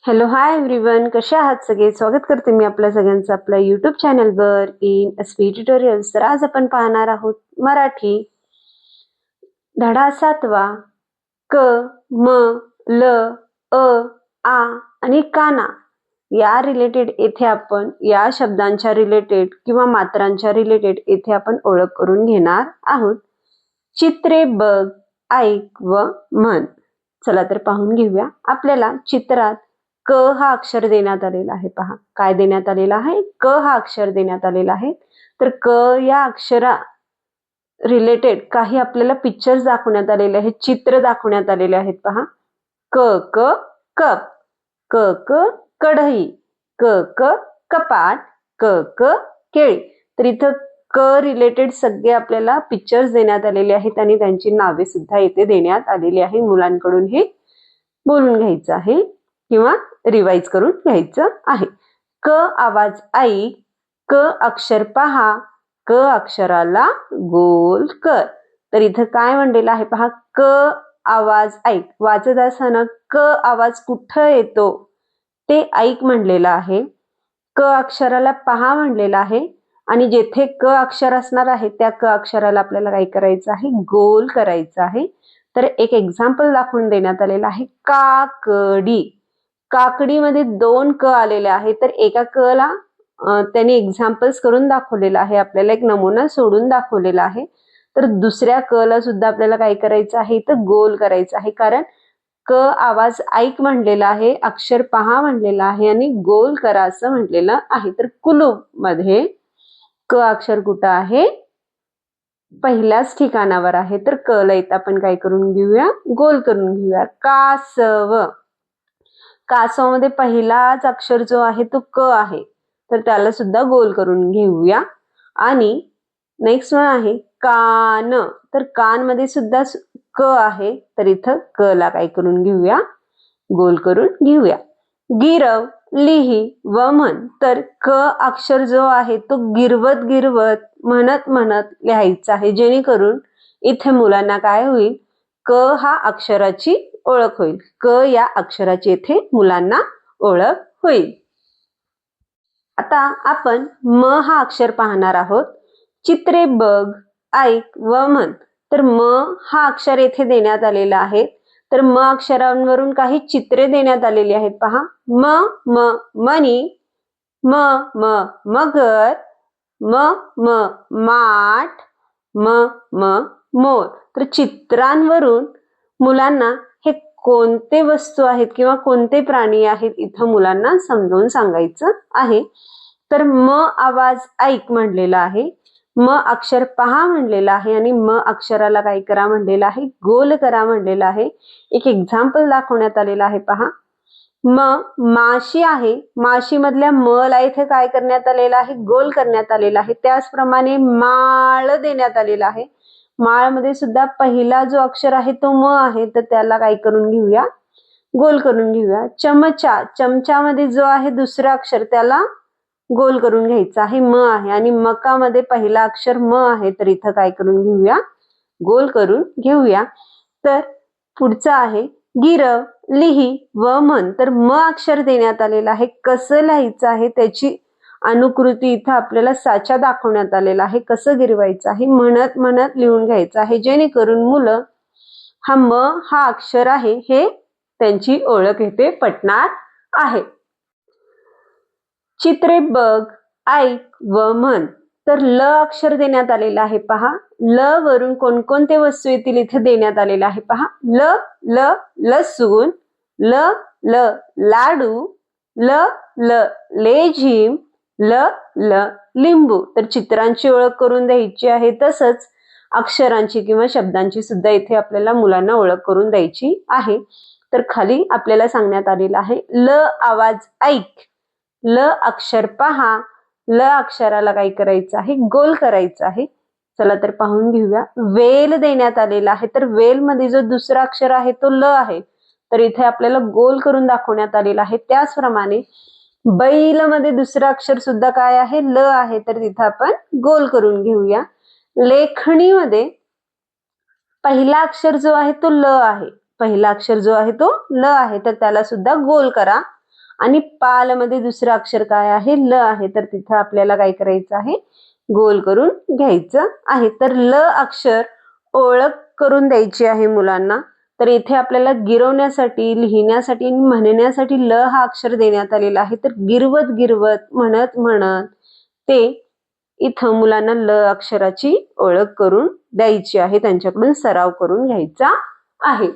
Hello hi everyone, कसे आहात सगळे? स्वागत करते मी आपल्या सगळ्यांचं आपल्या युट्यूब चॅनलवर इन एसपी ट्युटोरियल्स. तर आज आपण पाहणार आहोत मराठी धडा 7वा क म ल अ आ आणि काना या रिलेटेड. येथे आपण या शब्दांच्या रिलेटेड किंवा मात्रांच्या रिलेटेड येथे आपण ओळख करून घेणार आहोत. चित्रे बघ, ऐक व म्हण. चला तर पाहून घेऊया. आपल्याला चित्रात क हा अक्षर देण्यात आलेला आहे. पहा काय देण्यात आलेला आहे, क हा अक्षर देण्यात आलेला आहे. तर क या अक्षरा रिलेटेड काही आपल्याला पिक्चर्स दाखवण्यात आलेले आहेत, चित्र दाखवण्यात आलेले आहेत. पहा क क कप, क क कढई, क क कपाट, क क केळी. तर इथं क रिलेटेड सगळे आपल्याला पिक्चर्स देण्यात आलेले आहेत आणि त्यांची नावे सुद्धा इथे देण्यात आलेली आहे. मुलांकडून हे बोलून घ्यायचं आहे किंवा रिवाइज करून घ्यायचं आहे. क आवाज ऐक, क अक्षर पहा, क अक्षराला गोल कर. तर इथं काय म्हणलेलं आहे पहा, क आवाज ऐक. वाचत असताना क आवाज कुठं येतो ते ऐक म्हणलेलं आहे. क अक्षराला पहा म्हणलेलं आहे आणि जेथे क अक्षर असणार आहे त्या क अक्षराला आपल्याला काय करायचं आहे, गोल करायचं आहे. तर एक एक्झाम्पल दाखवून देण्यात आलेलं आहे. काकडी. काकडीमध्ये 2 क आलेले आहेत. तर एका क ला त्यांनी एक्झाम्पल्स करून दाखवलेला आहे, आपल्याला एक नमुना सोडून दाखवलेला आहे. तर दुसऱ्या क ला सुद्धा आपल्याला काय करायचं आहे, तर गोल करायचं आहे. कारण क आवाज ऐक म्हणलेला आहे, अक्षर पहा म्हणलेला आहे आणि गोल करा असं म्हटलेलं आहे. तर कुलूप मध्ये क अक्षर कुठं आहे, पहिल्याच ठिकाणावर आहे. तर क ला इथं आपण काय करून घेऊया, गोल करून घेऊया. कासव. कासवामध्ये पहिलाच अक्षर जो आहे तो क आहे, तर त्याला सुद्धा गोल करून घेऊया. आणि नेक्स्ट वन आहे कान. तर कान मध्ये सुद्धा क आहे, तर इथं क ला काय करून घेऊया, गोल करून घेऊया. गिरव, लिही व म्हण. तर क अक्षर जो आहे तो गिरवत गिरवत म्हणत म्हणत लिहायचा आहे, जेणेकरून इथे मुलांना काय होईल, क हा अक्षराची ओळख होईल. क या अक्षराची इथे मुलांना ओळख होईल. आता आपण म हा अक्षर पाहणार आहोत. चित्रे बघ, ऐक व म्हण. तर म हा अक्षर येथे देण्यात आलेला आहे. तर म अक्षरांवरून काही चित्रे देण्यात आलेली आहेत. पहा म म मणी, म म मगर, म म माठ, म म मोर. तर चित्रांवरून मुलांना हे कोणते वस्तू आहेत किंवा कोणते प्राणी आहेत इथं मुलांना समजावून सांगायचं आहे. तर म आवाज ऐक म्हणलेला आहे, म अक्षर पहा म्हणलेला आहे आणि म अक्षराला काय करा म्हणलेला आहे, गोल करा म्हणलेला आहे. एक एक्झाम्पल दाखवण्यात आलेला आहे. पहा माशी आहे, माशी मधल्या म ला इथे काय करण्यात आलेलं आहे, गोल करण्यात आलेला आहे. त्याचप्रमाणे माळ देण्यात आलेला आहे. माळ मध्ये सुद्धा पहिला जो अक्षर आहे तो म आहे, तर त्याला काय करून घेऊया, गोल करून घेऊया. चमचा, चमच्यामध्ये जो आहे दुसरा अक्षर त्याला गोल करून घ्यायचा आहे, म आहे. आणि मकामध्ये पहिला अक्षर म आहे, तर इथं काय करून घेऊया, गोल करून घेऊया. तर पुढचं आहे गिरव, लिही व म्हण. तर म अक्षर देण्यात आलेलं आहे, कसं लिहायचं आहे त्याची अनुकृती इथं आपल्याला साचा दाखवण्यात आलेला आहे, कसं गिरवायचं आहे, म्हणत म्हणत लिहून घ्यायचं आहे, जेणेकरून मुलं हा म हा अक्षर आहे हे त्यांची ओळख येथे पटणार आहे. चित्रे बघ, ऐक व म्हण. तर ल अक्षर देण्यात आलेलं आहे. पहा ल वरून कोणकोणते वस्तू येतील इथे देण्यात आलेलं आहे. पहा ल ल लसूण, ल ल लाडू, ल ल लेझिम, ल ल लिंबू. तर चित्रांची ओळख करून द्यायची आहे, तसंच अक्षरांची किंवा शब्दांची सुद्धा इथे आपल्याला मुलांना ओळख करून द्यायची आहे. तर खाली आपल्याला सांगण्यात आलेलं आहे ल आवाज ऐक, ल अक्षर पहा, ल अक्षराला काय करायचं आहे, गोल करायचं आहे. चला तर पाहून घेऊया. वेल देण्यात आलेला आहे. तर वेल मध्ये जो दुसरा अक्षर आहे तो ल आहे, तर इथे आपल्याला गोल करून दाखवण्यात आलेला आहे. त्याचप्रमाणे बैल मध्ये दुसरं अक्षर सुद्धा काय आहे, ल आहे, तर तिथं आपण गोल करून घेऊया. लेखणीमध्ये पहिला अक्षर जो आहे तो ल आहे, पहिला अक्षर जो आहे तो ल आहे, तर त्याला सुद्धा गोल करा. आणि पाल मध्ये दुसरं अक्षर काय आहे, ल आहे. तर तिथं आपल्याला काय करायचं आहे, गोल करून घ्यायचं आहे. तर ल अक्षर ओळख करून द्यायची आहे मुलांना. तर इथे आपल्याला गिरवण्यासाठी, लिहिण्यासाठी, म्हणण्यासाठी ल हा अक्षर देण्यात आलेला आहे. तर गिरवत गिरवत, म्हणत म्हणत ते इथं मुलांना ल अक्षराची ओळख करून द्यायची आहे, त्यांच्याकडून सराव करून घ्यायचा आहे.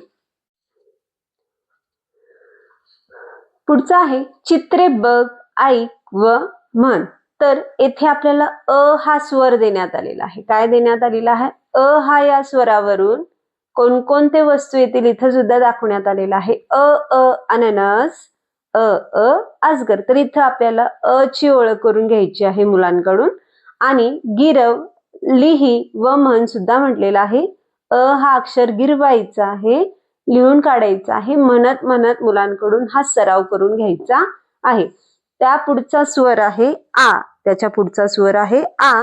पुढचं आहे चित्रे बघ, ऐक व म्हण. तर येथे आपल्याला अ हा स्वर देण्यात आलेला आहे. काय देण्यात आलेला आहे, अ हा या स्वरावरून कोणकोणते वस्तू येतील इथं सुद्धा दाखवण्यात आलेला आहे. अननस, अजगर. तर इथं आपल्याला अ ची ओळख करून घ्यायची आहे मुलांकडून. आणि गिरव, लिही व म्हण सुद्धा म्हटलेला आहे. अ हा अक्षर गिरवायचा आहे, लिहून काढायचा आहे. म्हणत म्हणत मुलांकडून हा सराव करून घ्यायचा आहे. त्या पुढचा स्वर आहे आ. त्याच्या पुढचा स्वर आहे आ.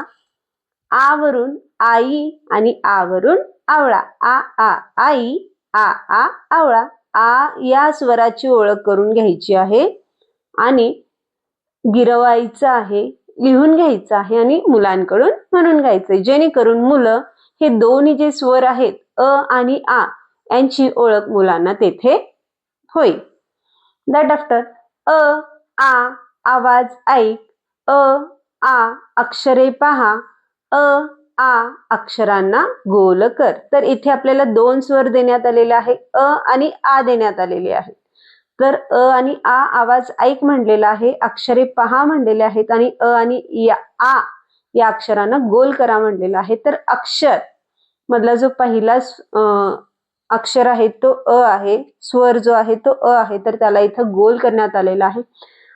आ वरून आई आणि आ वरून आवळा. आ आई, आ आवळा. आ या स्वराची ओळख करून घ्यायची आहे आणि गिरवायचं आहे, लिहून घ्यायचं आहे आणि मुलांकडून म्हणून घ्यायचंय, जेणेकरून मुलं हे दोन्ही जे स्वर आहेत अ आणि आ यांची ओळख मुलांना तेथे होईल. दॅट आफ्टर अ, आ आवाज ऐक, आ अक्षरे पहा, आ अक्षरांना गोल कर. तर इथे आपल्याला दोन स्वर देण्यात आलेले आहे, अ आणि आ देण्यात आलेले आहे. तर अ आणि आ आवाज ऐक म्हणलेला आहे, अक्षरे पहा म्हणलेले आहेत आणि अ आणि आ या अक्षरांना गोल करा म्हणलेला आहे. तर अक्षर मधला जो पहिला अक्षर आहे तो अ आहे, स्वर जो आहे तो अ आहे, तर त्याला इथं गोल करण्यात आलेला आहे.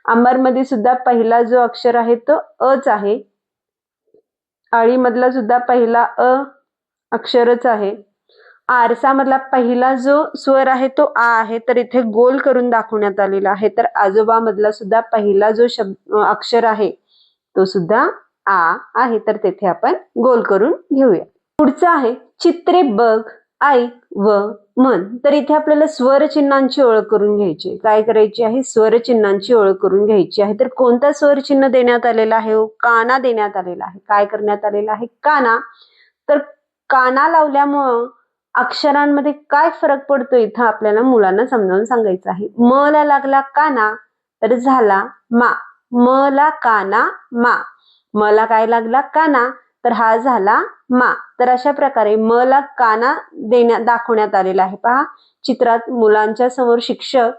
अंबरमध्ये सुद्धा पहिला जो अक्षर आहे तो अच आहे. आळीमधला सुद्धा पहिला अ अक्षरच आहे. आरसामधला पहिला जो स्वर आहे तो आ आहे, तर इथे गोल करून दाखवण्यात आलेला आहे. तर आजोबा मधला सुद्धा पहिला जो अक्षर आहे तो सुद्धा आ आहे, तर तेथे आपण गोल करून घेऊया. पुढचं आहे चित्रे बघ, ऐक व म्हण. तर इथे आपल्याला स्वरचिन्हांची ओळख करून घ्यायची. काय करायची आहे, स्वरचिन्हांची ओळख करून घ्यायची आहे. तर कोणता स्वरचिन्ह देण्यात आलेला आहे, काना देण्यात आलेला आहे. काय करण्यात आलेला आहे, काना. तर काना लावल्यामुळं अक्षरांमध्ये काय फरक पडतो इथं आपल्याला मुलांना समजावून सांगायचं आहे. म ला लागला काना तर झाला मा. म ला काना मा. मला काय लागला काना तर हा झाला मा. तर अशा प्रकारे म ला काना दाखवण्यात आलेला आहे. पहा चित्रात मुलांच्या समोर शिक्षक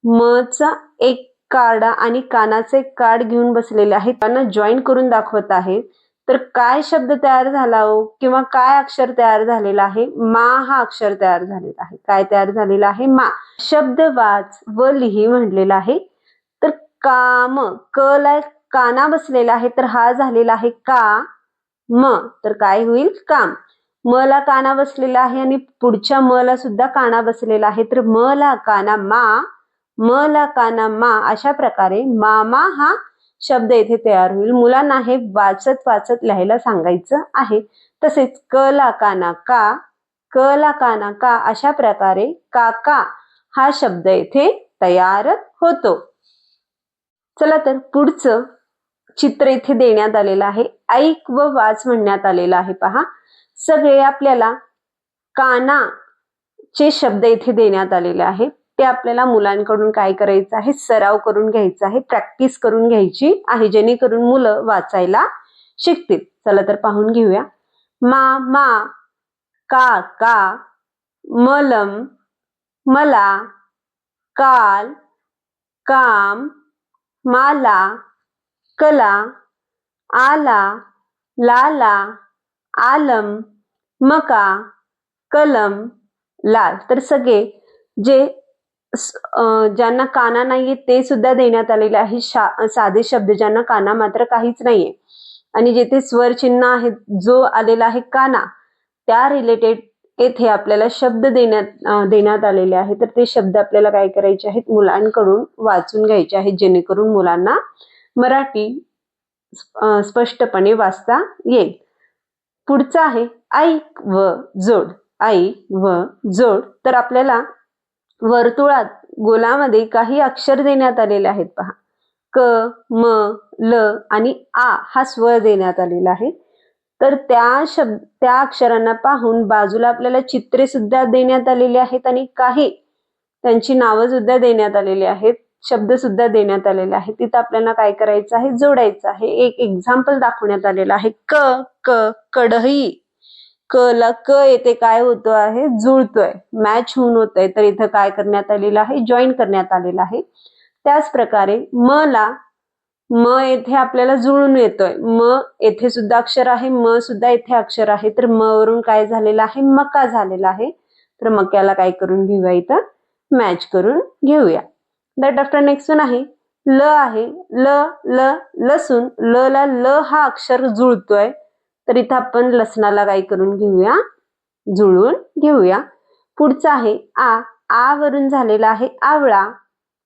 म चा एक कार्ड आणि कानाचे एक कार्ड घेऊन बसलेले आहेत, त्यांना जॉईन करून दाखवत आहेत. तर काय शब्द तयार झाला हो, किंवा काय अक्षर तयार झालेला आहे, मा हा अक्षर तयार झालेला आहे. काय तयार झालेला आहे, मा. शब्द वाच व लिही म्हणलेला आहे. तर काम, क ला काना बसलेला आहे, तर हा झालेला आहे का म. तर काय होईल, काम. म ला काना बसलेला आहे आणि पुढच्या म ला सुद्धा काना बसलेला आहे, तर म ला काना मा, म ला काना मा. अशा प्रकारे मामा हा शब्द येथे तयार होईल. मुलांना हे वाचत वाचत लिहायला सांगायचं आहे. तसेच क ला काना का, क ला काना का. अशा प्रकारे काका हा शब्द येथे तयार होतो. चला तर पुढचं चित्र इथे देण्यात आलेलं आहे. ऐक व वाच म्हणण्यात आलेलं आहे. पहा सगळे आपल्याला कानाचे शब्द इथे देण्यात आलेले आहेत. ते आपल्याला मुलांकडून काय करायचं आहे, सराव करून घ्यायचा आहे, प्रॅक्टिस करून घ्यायची आहे, जेणेकरून मुलं वाचायला शिकतील. चला तर पाहून घेऊया. मा, का, मलम, मला, काल, काम, माला, कला, आला, लाला, आलम, मका, कलम, लाल. तर सगळे जे ज्यांना काना नाहीये ते सुद्धा देण्यात आलेले आहे. साधे शब्द ज्यांना काना मात्र काहीच नाहीये आणि जेथे स्वर चिन्ह आहे जो आलेला आहे काना, त्या रिलेटेड येथे आपल्याला शब्द देण्यात आलेले आहे. तर ते शब्द आपल्याला काय करायचे आहेत, मुलांकडून वाचून घ्यायचे आहेत, जेणेकरून मुलांना मराठी स्पष्टपणे वाचता येईल. पुढचं आहे ऐक व जोड. ऐक व जोड. तर आपल्याला वर्तुळात गोलामध्ये काही अक्षर देण्यात आलेले आहेत पहा. क, म, ल आणि आ हा स्वर देण्यात आलेला आहे. तर त्या अक्षरांना पाहून बाजूला आपल्याला चित्रे सुद्धा देण्यात आलेली आहेत आणि काही त्यांची नावं सुद्धा देण्यात आलेली आहेत, शब्द सुद्धा देण्यात आलेले आहेत. तिथं आपल्याला काय करायचं आहे, जोडायचं आहे. एक एक्झाम्पल दाखवण्यात आलेलं आहे. क, कढई. क ला क येथे काय होतो आहे, जुळतोय, मॅच होऊन होतंय. तर इथं काय करण्यात आलेलं आहे, जॉईन करण्यात आलेलं आहे. त्याच प्रकारे म ला, म येथे आपल्याला जुळून येतोय. म येथे सुद्धा अक्षर आहे, म सुद्धा येथे अक्षर आहे. तर म वरून काय झालेलं आहे, मका झालेला आहे. तर मक्याला काय करून घेऊया, इथं मॅच करून घेऊया. दॅट आफ्टर नेक्स्ट वन आहे ल आहे. लसूण. ल ला ल हा अक्षर जुळतोय. तर इथं आपण लसणाला काय करून घेऊया, जुळून घेऊया. पुढचा आहे आ वरून झालेला आहे आवळा.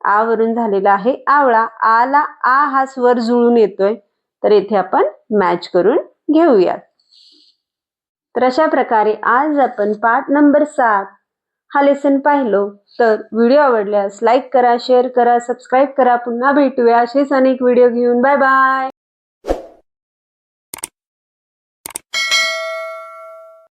आ वरून झालेला आहे आवळा. आ ला आ हा स्वर जुळून येतोय. तर इथे आपण मॅच करून घेऊयात. तर अशा प्रकारे आज आपण पाठ नंबर 7 हा लेसन पाहिलो. तर व्हिडिओ आवडल्यास लाईक करा, शेअर करा, सबस्क्राईब करा. पुन्हा भेटूया असेच अनेक व्हिडिओ घेऊन. Bye bye.